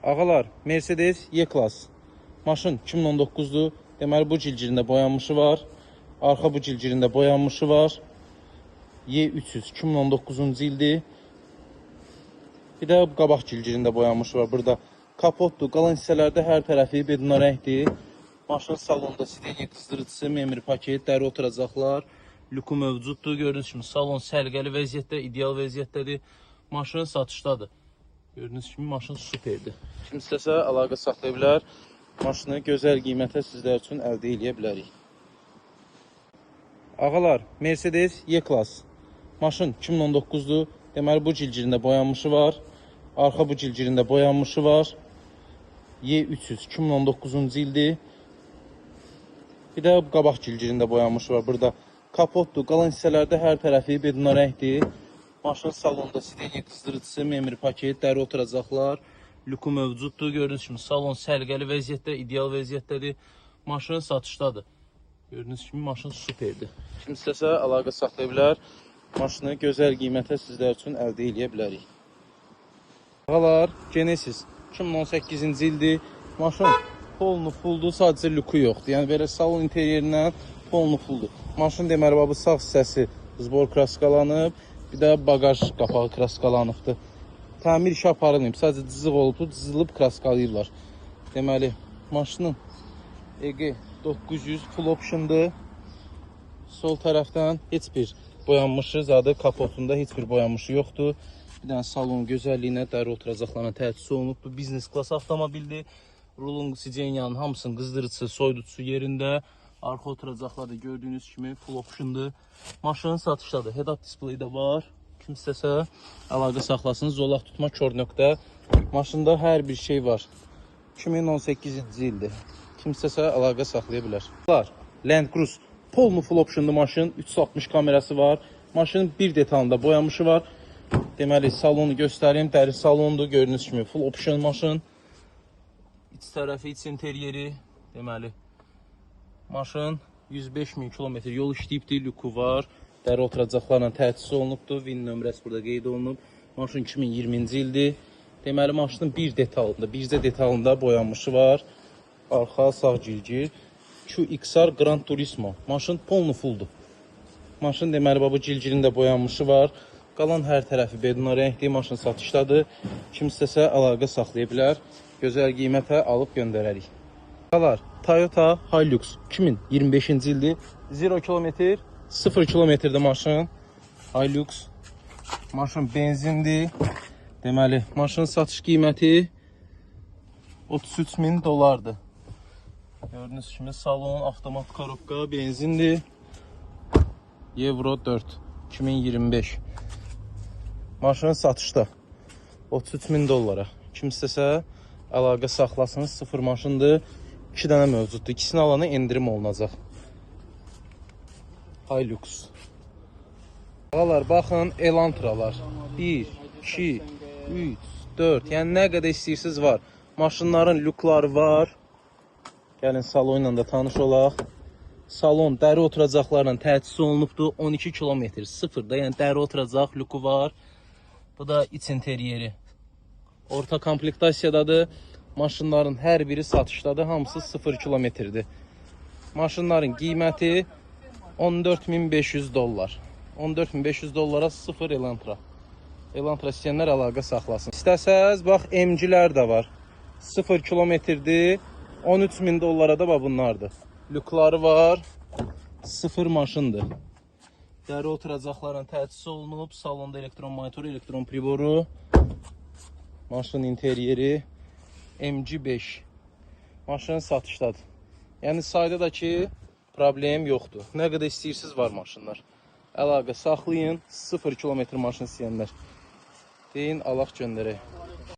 Ağalar, Mercedes E-Class. Maşın 2019'dur. Deməli, bu cilcirində boyanmışı var. Arxa bu cilcirində boyanmışı var. E300 2019-cu ildir. Bir də qabaq cilcirində boyanmışı var. Burada kapotdur. Qalan hissələrdə hər tərəfi bedona rəngdir. Maşın salonda sidenya qızdırıcısı, memri paket, dəri oturacaqlar. Lüku mövcuddur. Gördüyünüz kimi salon sərgəli vəziyyətdə, ideal vəziyyətdədir. Maşın satışdadır. Gördüyünüz kimi maşın superdir. Kim istəsə əlaqə saxlaya bilər. Maşını gözəl qiymətə sizlər üçün əldə edə bilərik. Ağalar, Mercedes E-Class. Maşın 2019'dur. Deməli, bu cilcirində boyanmışı var. Arxa bu cilcirində boyanmışı var. E300 2019-cu ildir. Bir də qabaq cilcirində boyanmışı var. Burada kapotdur. Qalan hissələrdə hər tərəfi bedona rəngdir. Maşın salonda sidenya qızdırıcısı, memri paket, dəri oturacaqlar. Lüku mövcuddur. Gördüyünüz kimi salon sərgəli vəziyyətdə, ideal vəziyyətdədir. Maşın satışdadır. Gördüyünüz kimi maşın superdir. Kim istəsə əlaqə saxlaya bilər. Maşını gözəl qiymətə sizlər üçün əldə edə bilərik. Ağalar, Genesis 2018-ci ildir. Maşın polnu fulldur, sadəcə lüku yoxdur. Yəni belə salon interyerindən polnu fulldur. Maşın deməli bu sağ hissəsi zbor kraskalanıb, bir də bagaj qapağı kraskalanıbdır. Təmir işi aparılmayıb, sadəcə cızıq olubdur, cızılıb kraskalayırlar. Deməli, maşının EG 900 full optiondur. Sol tərəfdən heç bir boyanmışı, zadı kapotunda heç bir boyanmışı yoxdur. Bir dənə salon gözəlliyinə, dəri oturacaqlarına təchiz olunubdur. Biznes klass avtomobildir. Rulun sidenyanın hamısının qızdırıcısı, soyuducusu yerində. Arxa oturacaqlar da gördüyünüz kimi full optiondur. Maşının satışdadır. Head-up display də var. Kim istəsə əlaqə saxlasın. Zolaq tutma, kör nöqtə. Maşında hər bir şey var. 2018-ci ildir. Kim istəsə əlaqə saxlaya bilər. Land Cruise polnu full optionlu maşın, 360 kamerası var. Maşının bir detalında boyamışı var. Deməli, salonu göstəreyim. Dəri salondur. Gördüyünüz kimi full option maşın. İç tərəfi, iç interyeri. Deməli, maşın 105.000 kilometr yol işləyibdir. Lüku var. Dəri oturacaqlarla təchiz olunubdur. VIN nömrəsi burada qeyd olunub. Maşın 2020-ci ildir. Deməli, maşının bir detalında, bircə detalında boyanmışı var. Arxa sağ cilcir. QXR Gran Turismo. Maşın polnu fulldur. Maşın deməli bu cilcirində boyanmışı var. Qalan hər tərəfi bedona rəngli. Maşın satışdadır. Kim istəsə əlaqə saxlaya bilər. Gözəl qiymətə alıb göndərərik. Toyota Hilux 2025-ci ildir. 0 kilometr, 0 kilometrdə maşın. Hilux. Maşın benzindir. Deməli, maşın satış qiyməti 33.000 dolardır. Gördüğünüz kimi salon, avtomat korobka, benzindir. Euro 4 2025. Maşının satışda 33.000 dolara. Kim istəsə əlaqə saxlasın. Sıfır maşındır. 2 dənə mövcuddur. İkisini alana endirim olunacaq. Hilux. Ağalar, baxın Elantralar. 1, 2, 3, 4. Yəni nə qədər istəyirsiniz var. Maşınların lükları var. Gəlin salonla da tanış olaq. Salon dəri oturacaqlarla təchiz olunubdur. 12 kilometr sıfırda, yəni dəri oturacaq, lüku var. Bu da iç interyeri. Orta komplektasiyadadır. Maşınların hər biri satışdadır. Hamısı 0 kilometrdir. Maşınların qiyməti 14.500 dollar. 14.500 dollara 0 Elantra. Elantra istəyənlər əlaqə saxlasın. İstəsəz, bax, MG-lər də var. 0 kilometrdir. 13.000 dollara da bunlardır. Lükları var. 0 maşındır. Dəri oturacaqların təchiz olunub. Salonda elektron monitoru, elektron priboru. Maşın interyeri. MG5. Maşın satışdadır. Yəni sayda da ki, problem yoxdur. Nə qədər istəyirsiniz var maşınlar. Əlaqə saxlayın. 0 kilometr maşın istəyənlər. Deyin, alaq göndərək.